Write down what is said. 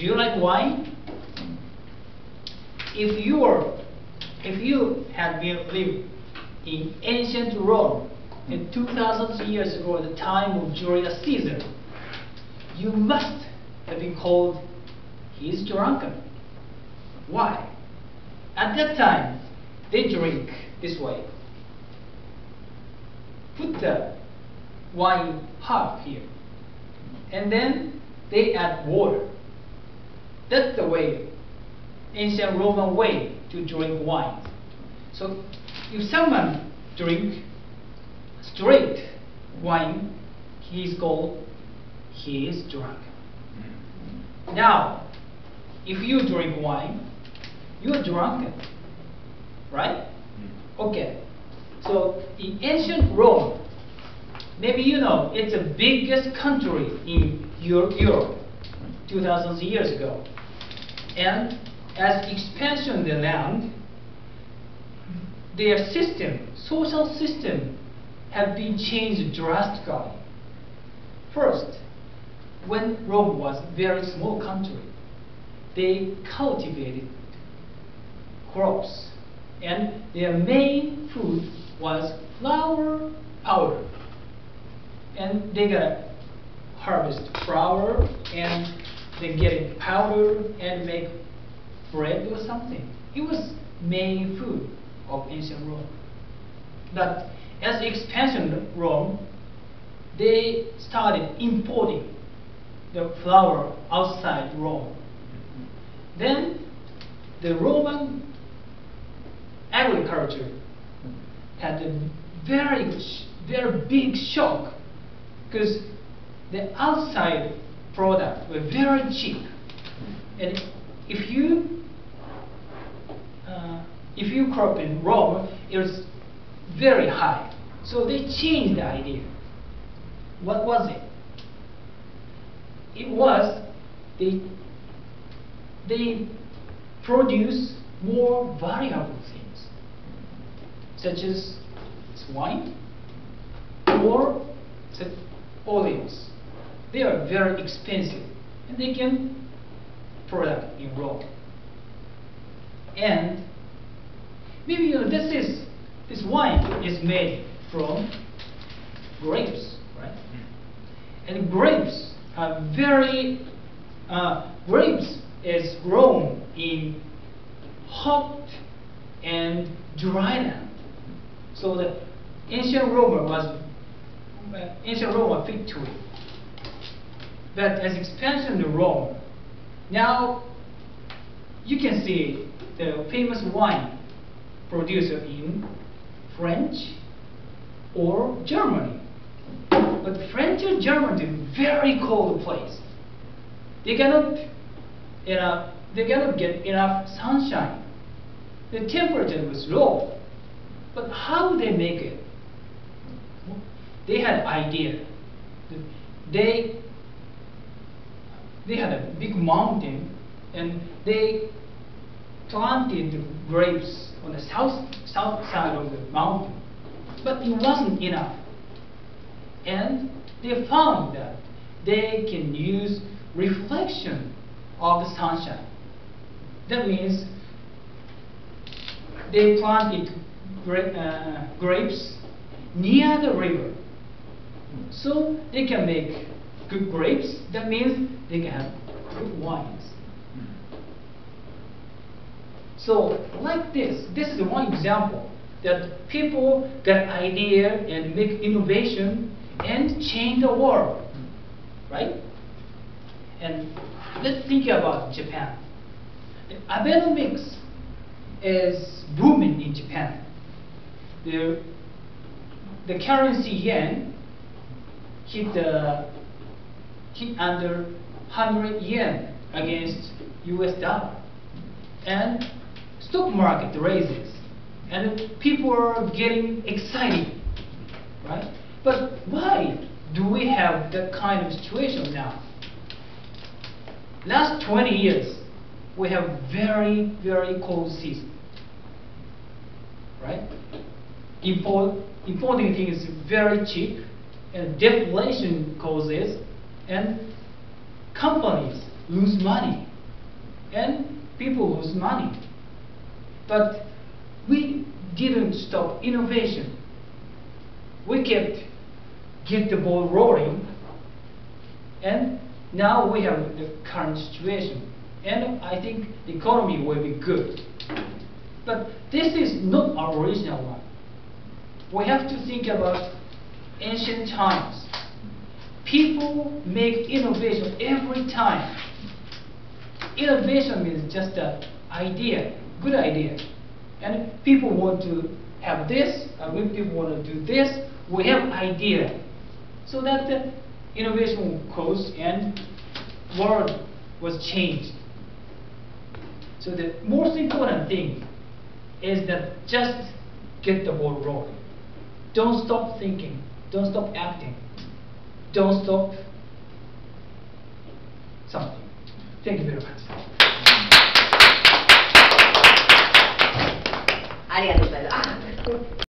Do you like wine? If you had been lived in ancient Rome, in 2,000 years ago, at the time of Julius Caesar, you must have been called, he's drunken. Why? At that time, they drink this way. Put the wine half here, and then they add water. That's the way, ancient Roman way to drink wine. So if someone drink straight wine, he is called, he is drunk. Now, if you drink wine, you are drunken, right? Okay. So in ancient Rome, maybe you know it's the biggest country in Europe 2,000 years ago. And as expansion of the land, their system, social system, have been changed drastically. First, when Rome was a very small country, they cultivated crops, and their main food was flour powder. And they gotta harvest flour and then get it powder and make bread or something. It was main food of ancient Rome. But as the expansion of Rome, they started importing the flour outside Rome. Then the Roman agriculture had a very big shock, because the outside product were very cheap, and if you crop in Rome, it was very high. So they changed the idea. What was it? It was they produce more valuable things, such as wine or olives. They are very expensive, and they can product in Rome. And maybe you know this wine is made from grapes, right? And grapes are grapes is grown in hot and dry land. So the ancient Rome was fit to it. But as expansion of Rome, now you can see the famous wine producer in French or Germany. But French or Germany is very cold place. They cannot get enough sunshine. The temperature was low. But how they make it? They had an idea. They had a big mountain, and they planted the grapes on the south side of the mountain. But it wasn't enough. And they found that they can use reflection of the sunshine. That means they planted grapes near the river, so they can make good grapes. That means they can have good wines. So like this is one example that people get idea and make innovation and change the world, right? And let's think about Japan. The Abenomics is booming in Japan. The currency yen hit under 100 yen against US dollar, and stock market raises, and people are getting excited, right? But why do we have that kind of situation now? Last 20 years, we have very cold season, right? Importing things is very cheap, and deflation causes, and companies lose money and people lose money. But we didn't stop innovation. We kept get the ball rolling, and now we have the current situation. And I think the economy will be good. But this is not our original one. We have to think about ancient times. People make innovation every time. Innovation means just an idea, good idea. And people want to have this, and when people want to do this, we have idea. So that the innovation goes and world was changed. So the most important thing is that just get the ball rolling. Don't stop thinking. Don't stop acting. Don't stop something. Thank you very much. ありがとうございます。